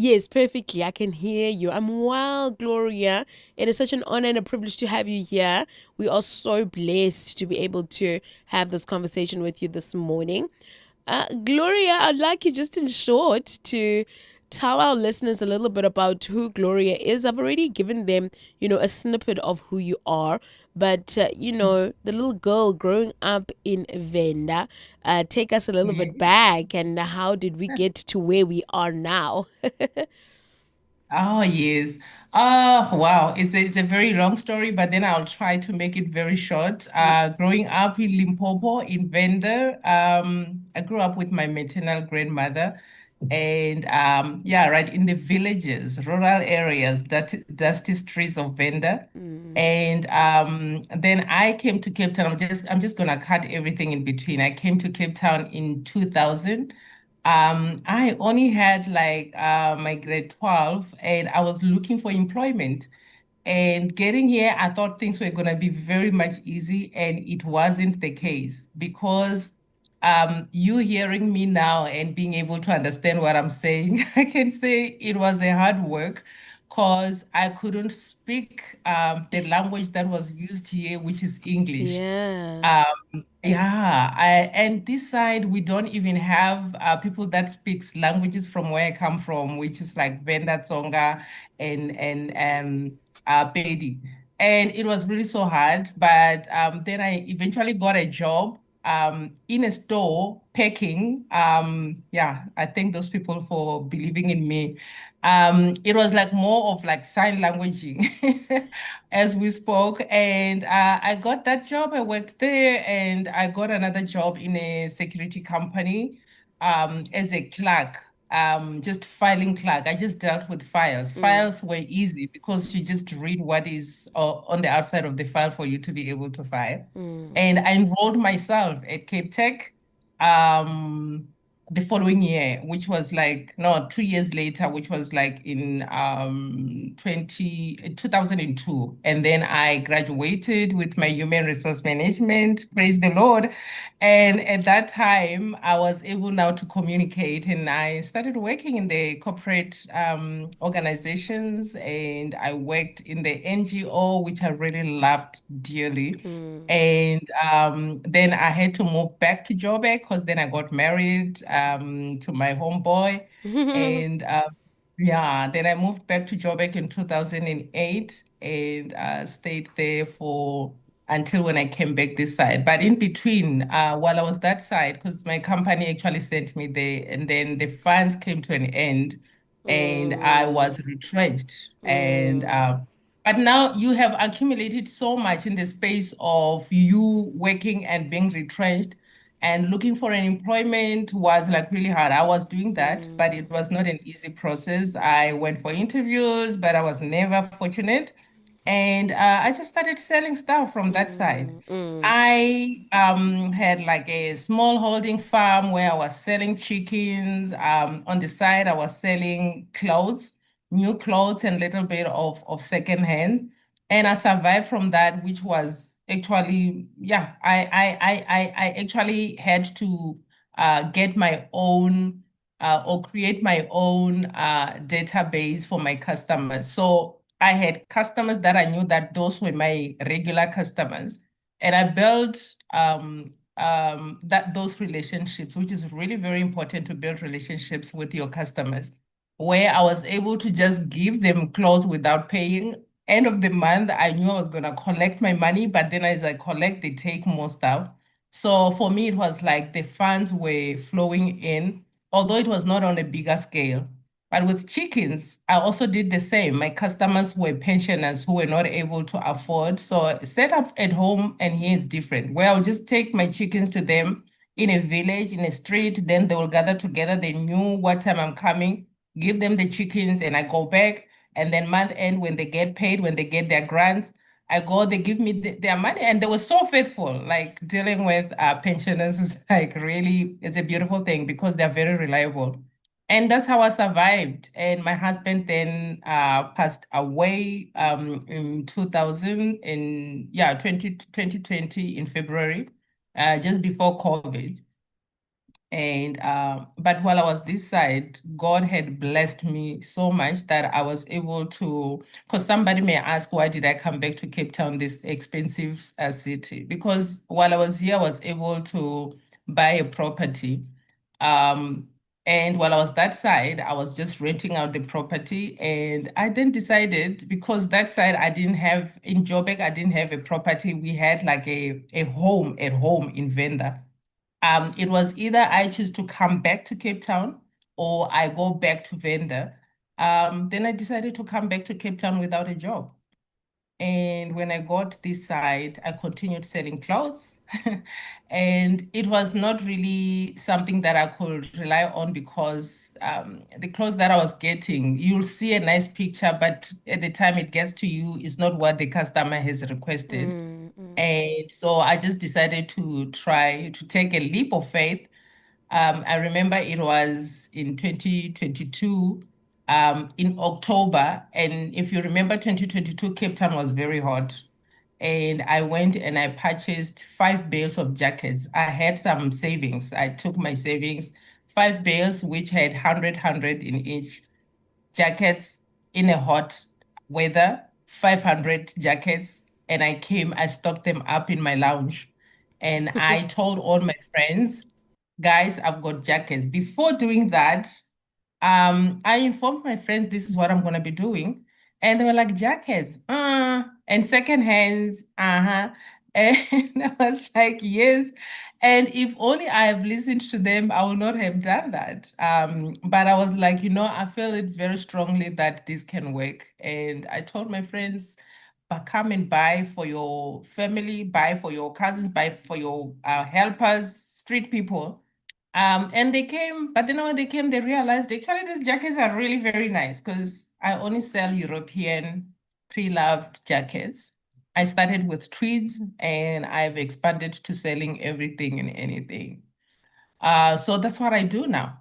Yes, perfectly. I can hear you. I'm well, Gloria. It is such an honor and a privilege to have you here. We are so blessed to be able to have this conversation with you this morning. Gloria, I'd like you just in short to tell our listeners a little bit about who Gloria is. I've already given them, a snippet of who you are, but, the little girl growing up in Venda, take us a little bit Yes. back and how did we get to where we are now? Oh, yes. Wow. It's a very long story, but then I'll try to make it very short. Growing up in Limpopo, in Venda, I grew up with my maternal grandmother. And yeah, right in the villages, rural areas, dusty streets of Venda. Mm, And then I came to Cape Town. I'm just gonna cut everything in between. I came to Cape Town in 2000. I only had like my grade 12 and I was looking for employment. And getting here, I thought things were going to be very much easy, and it wasn't the case because you hearing me now and being able to understand what I'm saying, I can say it was a hard work because I couldn't speak the language that was used here, which is English. yeah. Yeah, and this side we don't even have people that speaks languages from where I come from, which is like Venda, Tsonga, and Pedi. And it was really so hard, but then I eventually got a job in a store packing. Yeah, I thank those people for believing in me. It was like more of like sign languaging as we spoke. And I got that job. I worked there and I got another job in a security company as a clerk, just filing clerk. I just dealt with files. Mm, Files were easy because you just read what is on the outside of the file for you to be able to file. mm, And I enrolled myself at Cape Tech. Um, the following year, which was like, no, 2 years later, which was like in 2002. And then I graduated with my human resource management, praise the Lord. And at that time, I was able now to communicate and I started working in the corporate organizations and I worked in the NGO, which I really loved dearly. mm. And then I had to move back to Joburg because then I got married to my homeboy. And yeah, then I moved back to Joburg in 2008 and stayed there for until when I came back this side. But in between, while I was that side, because my company actually sent me there, and then the funds came to an end and I Mm, was retrenched. And mm, but now you have accumulated so much in the space of you working and being retrenched and looking for an employment was like really hard. I was doing that, but mm, it was not an easy process. I went for interviews, but I was never fortunate. And I just started selling stuff from that side. mm, mm, I had like a small holding farm where I was selling chickens. On the side, I was selling clothes, new clothes, and a little bit of secondhand. And I survived from that, which was actually, yeah, I actually had to get my own or create my own database for my customers. So I had customers that I knew that those were my regular customers. And I built that those relationships, which is really very important to build relationships with your customers, where I was able to just give them clothes without paying. End of the month, I knew I was gonna collect my money, but then as I collect, they take more stuff. So for me, it was like the funds were flowing in, although it was not on a bigger scale. But with chickens, I also did the same. My customers were pensioners who were not able to afford. So set up at home and here it's different, where I'll just take my chickens to them in a village, in a street, then they will gather together. They knew what time I'm coming, give them the chickens, and I go back. And then month end, when they get paid, when they get their grants, I go, they give me their money, and they were so faithful. Like dealing with pensioners is like really, it's a beautiful thing because they're very reliable. And that's how I survived. And my husband then passed away in 2000 and yeah, 2020 in February, just before COVID. And but while I was this side, God had blessed me so much that I was able to, because somebody may ask, why did I come back to Cape Town, this expensive city? Because while I was here, I was able to buy a property. Um, and while I was that side, I was just renting out the property. And I then decided, because that side I didn't have in Joburg, I didn't have a property. We had like a home at home in Venda. It was either I choose to come back to Cape Town or I go back to Venda. Then I decided to come back to Cape Town without a job. And when I got this side, I continued selling clothes. And it was not really something that I could rely on because the clothes that I was getting, you'll see a nice picture, but at the time it gets to you, it's not what the customer has requested. Mm. And so I just decided to try to take a leap of faith. I remember it was in 2022, in October. And if you remember, 2022, Cape Town was very hot. And I went and I purchased 5 bales of jackets. I had some savings. I took my savings, 5 bales, which had 100 in each jackets in a hot weather, 500 jackets. And I stocked them up in my lounge. And I told all my friends, guys, I've got jackets. Before doing that, I informed my friends this is what I'm gonna be doing. And they were like, jackets, and second hands, uh-huh. And I was like, yes. And if only I have listened to them, I would not have done that. But I was like, I feel it very strongly that this can work. And I told my friends, but come and buy for your family, buy for your cousins, buy for your helpers, street people. And they came, but then when they came, they realized actually these jackets are really very nice because I only sell European pre-loved jackets. I started with tweeds and I've expanded to selling everything and anything. So that's what I do now.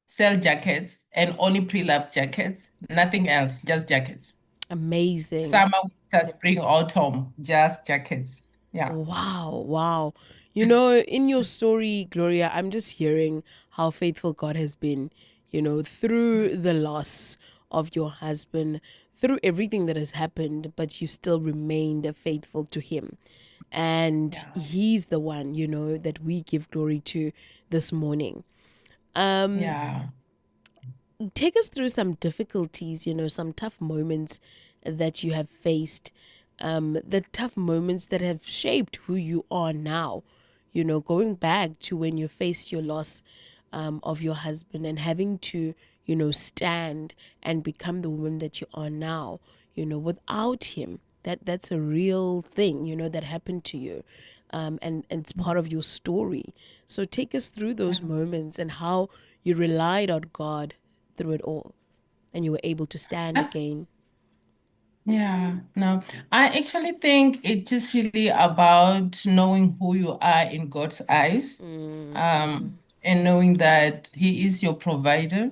Sell jackets and only pre-loved jackets, nothing else, just jackets. Amazing. Summer, winter, spring, autumn, just jackets. Yeah. Wow, wow. You know, in your story, Gloria, I'm just hearing how faithful God has been, through the loss of your husband, through everything that has happened, but you still remained faithful to him. And Yeah. he's the one, that we give glory to this morning. Um, Yeah. Take us through some difficulties, some tough moments that you have faced, the tough moments that have shaped who you are now, going back to when you faced your loss of your husband and having to, stand and become the woman that you are now, without him. That's a real thing, that happened to you. And it's part of your story. So take us through those moments and how you relied on God through it all and you were able to stand Yeah. again. Yeah, no, I actually think it's just really about knowing who you are in God's eyes, and knowing that He is your provider.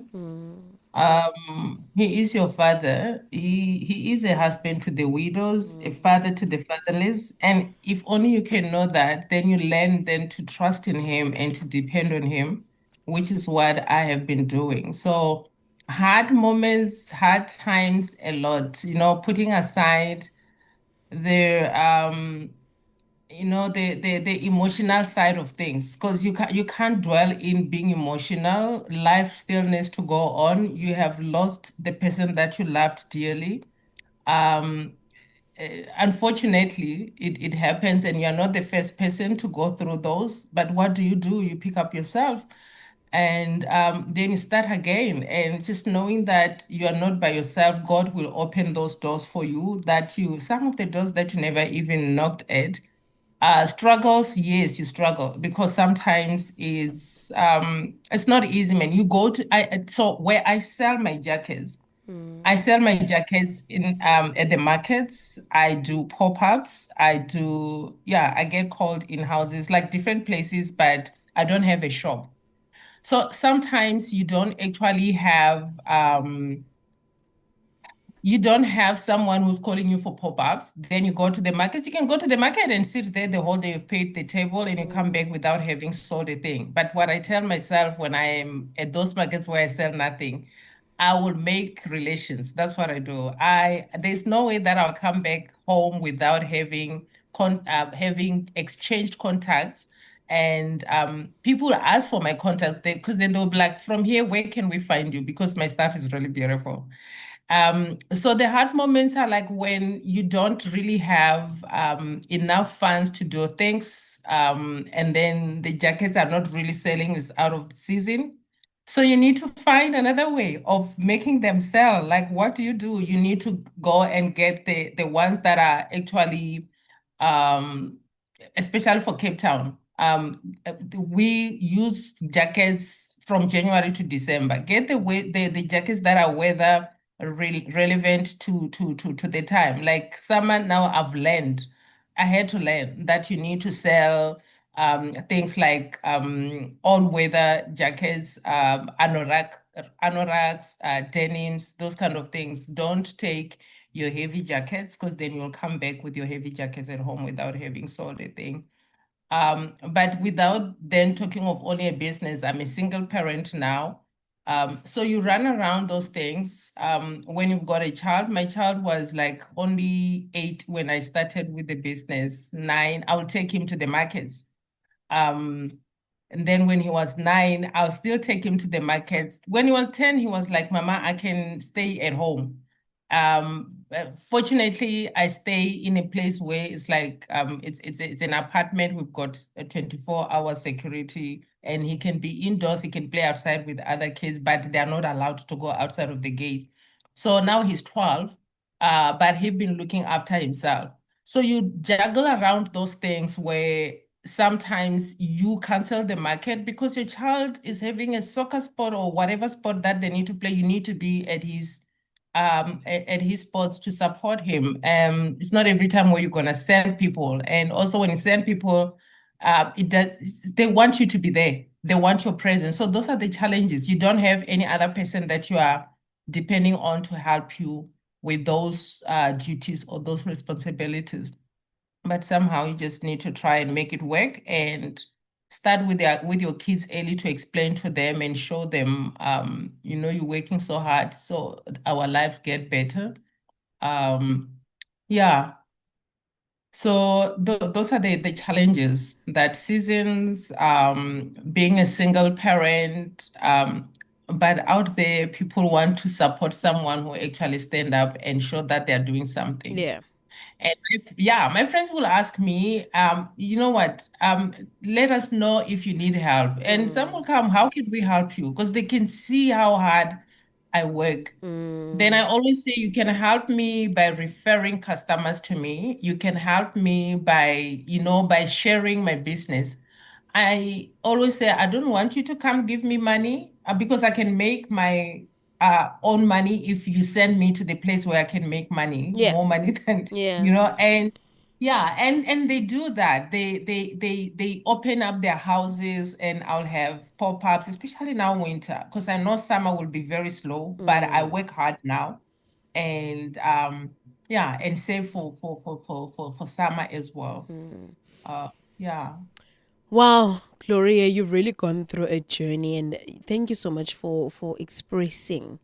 He is your father. He is a husband to the widows, a father to the fatherless. And if only you can know that, then you learn then to trust in him and to depend on him, which is what I have been doing. So hard moments, hard times, a lot, putting aside the the emotional side of things, because you can't dwell in being emotional. Life still needs to go on. You have lost the person that you loved dearly. um Unfortunately, it happens, and you're not the first person to go through those. But what do? You pick up yourself and then you start again. And just knowing that you are not by yourself, God will open those doors for you, that some of the doors that you never even knocked at. Struggles, yes, you struggle because sometimes it's not easy, man. You go to so where I sell my jackets in at the markets. I do pop-ups. I get called in houses, like different places, but I don't have a shop. So sometimes you don't actually have you don't have someone who's calling you for pop-ups. Then you go to the market. You can go to the market and sit there the whole day. You've paid the table and you come back Mm. without having sold a thing. But what I tell myself when I am at those markets where I sell nothing, I will make relations. That's what I do. There's no way that I'll come back home without having exchanged contacts. And people ask for my contacts because then they'll be like, from here, where can we find you? Because my stuff is really beautiful. So the hard moments are like when you don't really have enough funds to do things, and then the jackets are not really selling, is out of the season. So you need to find another way of making them sell. Like, what do? You need to go and get the ones that are actually um, especially for Cape Town. We use jackets from January to December. Get the jackets that are weather relevant to the time. Like summer now, I had to learn that you need to sell things like all-weather jackets, anoraks, denims, those kind of things. Don't take your heavy jackets because then you'll come back with your heavy jackets at home without having sold a thing. But without then talking of only a business, I'm a single parent now. So you run around those things. When you've got a child, my child was like only 8 when I started with the business, 9. I would take him to the markets. Um, and then when he was 9, I'll still take him to the markets. When he was 10, he was like, Mama, I can stay at home. Fortunately, I stay in a place where it's like it's an apartment. We've got a 24-hour security, and he can be indoors. He can play outside with other kids, but they're not allowed to go outside of the gate. So now he's 12, but he's been looking after himself. So you juggle around those things where sometimes you cancel the market because your child is having a soccer sport or whatever sport that they need to play. You need to be at his sports to support him. It's not every time where you're gonna send people. And also when you send people, they want you to be there. They want your presence. So those are the challenges. You don't have any other person that you are depending on to help you with those duties or those responsibilities. But somehow you just need to try and make it work and start with your kids early to explain to them and show them, you're working so hard so our lives get better. Um, yeah. So those are the challenges that seasons, being a single parent, but out there people want to support someone who actually stand up and show that they're doing something. Yeah. And yeah, my friends will ask me, you know what? Let us know if you need help. And some will Mm. come, how can we help you? Because they can see how hard I work. Then I Mm. always say you can help me by referring customers to me. You can help me by sharing my business. I always say I don't want you to come give me money because I can make my own money if you send me to the place where I can make money, Yeah. more money than, Yeah. and yeah, and they do that. They open up their houses and I'll have pop-ups, especially now winter, because I know summer will be very slow, but I Mm. work hard now and yeah, and save for summer as well. Mm. Uh yeah. Wow, Gloria, you've really gone through a journey, and thank you so much for expressing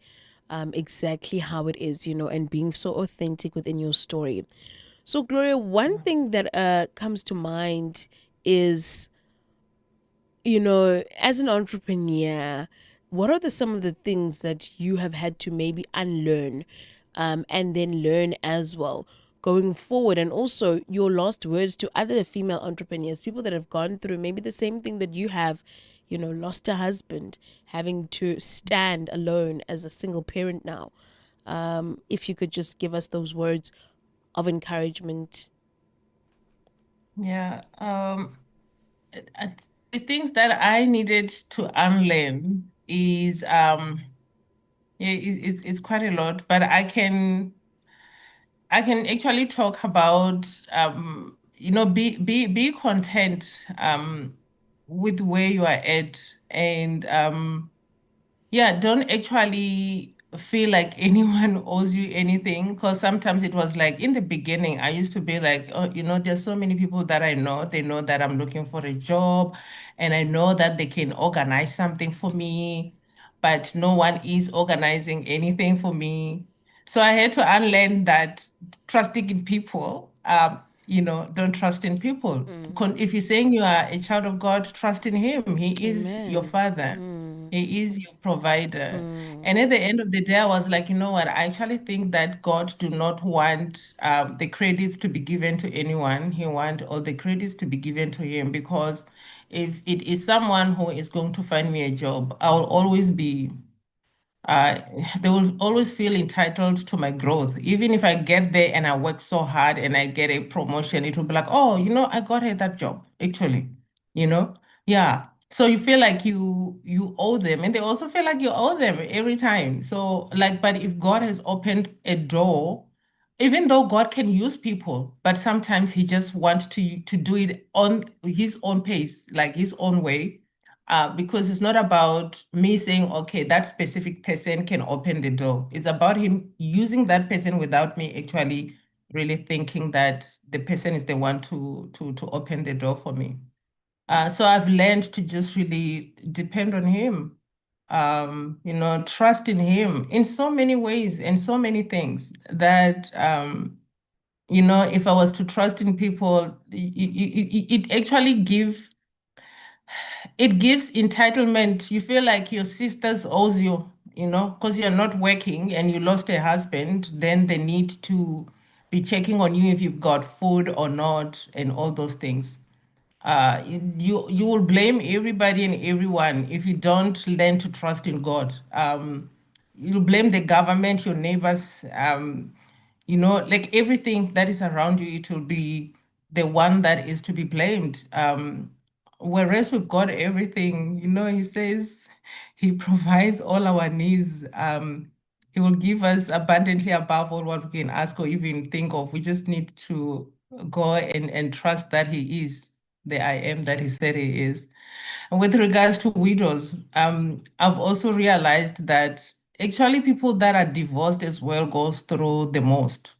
exactly how it is, and being so authentic within your story. So, Gloria, one thing that comes to mind is, as an entrepreneur, what are some of the things that you have had to maybe unlearn, and then learn as well going forward? And also your last words to other female entrepreneurs, people that have gone through maybe the same thing that you have, lost a husband, having to stand alone as a single parent now. If you could just give us those words of encouragement. Yeah. I, the things that I needed to unlearn is yeah, it's quite a lot, but I can actually talk about be content with where you are at and yeah, don't actually feel like anyone owes you anything, because sometimes it was like in the beginning, I used to be like, oh, there's so many people that I know, they know that I'm looking for a job, and I know that they can organize something for me, but no one is organizing anything for me. So I had to unlearn that trusting in people, don't trust in people. If you're saying you are a child of God, trust in Him. He is your Amen. father. He is your provider. Mm. And at the end of the day, I was like, you know what? I actually think that God do not want the credits to be given to anyone. He want all the credits to be given to Him, because if it is someone who is going to find me a job, I will always be uh, they will always feel entitled to my growth. Even if I get there and I work so hard and I get a promotion, it will be like, oh, I got her that job, actually, you know? Yeah. So you feel like you owe them, and they also feel like you owe them every time. So like, but if God has opened a door, even though God can use people, but sometimes He just wants to do it on His own pace, like His own way, because it's not about me saying, okay, that specific person can open the door. It's about Him using that person without me actually really thinking that the person is the one to open the door for me. So I've learned to just really depend on Him, trust in Him in so many ways and so many things that, if I was to trust in people, it actually gives entitlement. You feel like your sisters owes you, because you're not working and you lost a husband, then they need to be checking on you if you've got food or not, and all those things. You will blame everybody and everyone if you don't learn to trust in God. You'll blame the government, your neighbors, like everything that is around you, it will be the one that is to be blamed. Whereas we've got everything, He says He provides all our needs. He will give us abundantly above all what we can ask or even think of. We just need to go and trust that He is the I am that He said He is. And with regards to widows, I've also realized that actually people that are divorced as well goes through the most.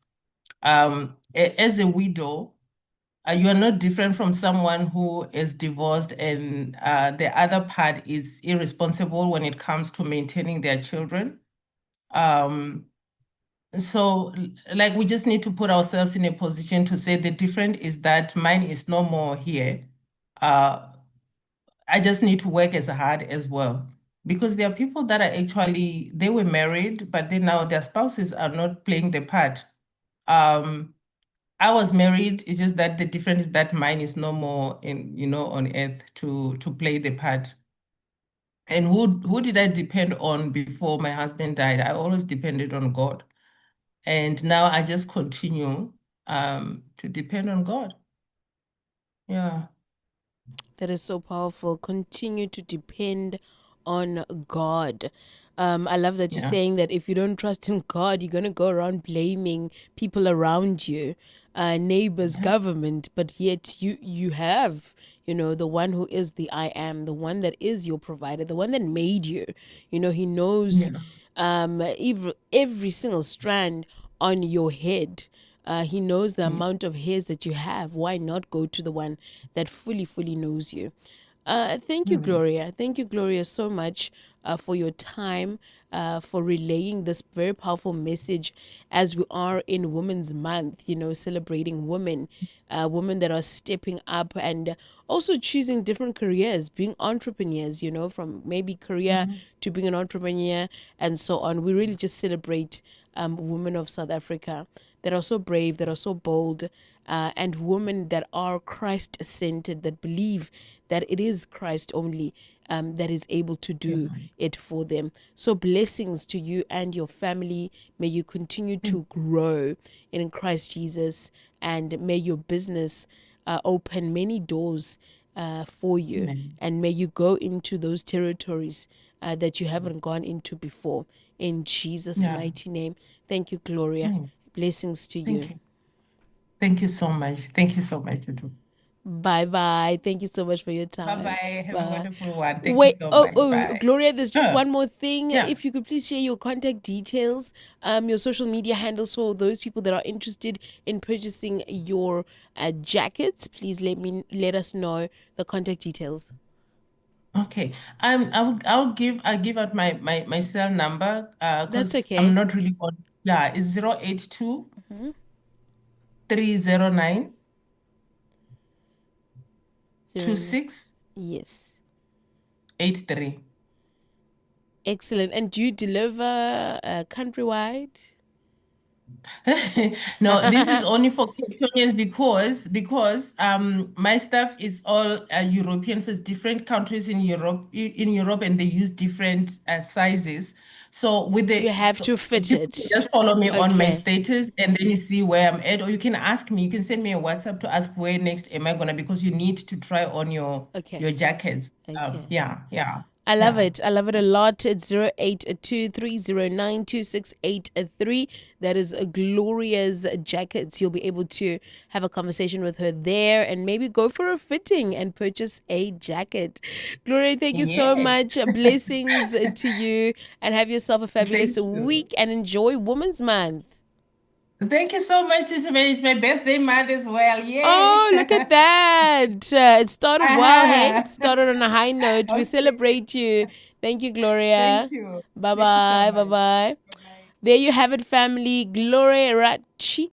As a widow, you are not different from someone who is divorced, and the other part is irresponsible when it comes to maintaining their children. Um, so, like, we just need to put ourselves in a position to say the difference is that mine is no more here. Uh, I just need to work as hard as well. Because there are people that are actually, they were married, but then now their spouses are not playing the part. Um, I was married. It's just that the difference is that mine is no more on earth to play the part. And who did I depend on before my husband died? I always depended on God. And now I just continue to depend on God. Yeah. That is so powerful. Continue to depend on God. I love that you're Yeah. saying that if you don't trust in God, you're going to go around blaming people around you, neighbors, Yeah. government, but yet you have, the one who is the I am, the one that is your provider, the one that made you. He knows Yeah. every single strand on your head. He knows the Yeah. amount of hairs that you have. Why not go to the one that fully knows you? Thank you, Mm. Gloria. Thank you, Gloria, so much for your time, for relaying this very powerful message as we are in Women's Month, celebrating women, women that are stepping up and also choosing different careers, being entrepreneurs, from maybe career Mhm. to being an entrepreneur and so on. We really just celebrate women of South Africa that are so brave, that are so bold, and women that are Christ centered, that believe that it is Christ only that is able to do Amen. it for them. So, blessings to you and your family. May you continue Thank to grow in Christ Jesus, and may your business open many doors for you. you, Amen. and may you go into those territories that you haven't gone into before. In Jesus' Yeah. mighty name. Thank you, Gloria. Mm. Blessings to Thank you. you. Thank you so much. Thank you so much, Tutu. Bye. Thank you so much for your time. Bye-bye. Have a Bye. wonderful one. Thank you Wait, so much. Bye. Gloria, there's just Huh. one more thing. Yeah. If you could please share your contact details, your social media handles for those people that are interested in purchasing your jackets, please let us know the contact details. Okay. I'll give out my cell number That's because I'm okay. not really on. Yeah, it's 082 Mhm. 309 Zero- Yes. 2683. Excellent. And do you deliver countrywide? No, this is only for Kenyans because my staff is all European, so it's different countries in Europe, and they use different sizes. So You have to fit people can it. just follow me on my Okay. status, and then you see where I'm at, or you can ask me. You can send me a WhatsApp to ask where next am I gonna, because you need to try on Okay. your jackets. Okay. Yeah, yeah, I love yeah. it. I love it a lot. It's 0823092683. That is Gloria's jackets. You'll be able to have a conversation with her there and maybe go for a fitting and purchase a jacket. Gloria, thank you so Yeah. much. Blessings to you and have yourself a fabulous Thank you. week and enjoy Women's Month. Thank you so much, Sister Mary. It's my birthday month as well. Yay! Oh, look at that. It started well, hey? It Aha. started on a high note. We Okay. celebrate you. Thank you, Gloria. Thank you. Bye Thank you so bye. Bye much. bye. Bye-bye. There you have it, family. Gloria Ratchitanga.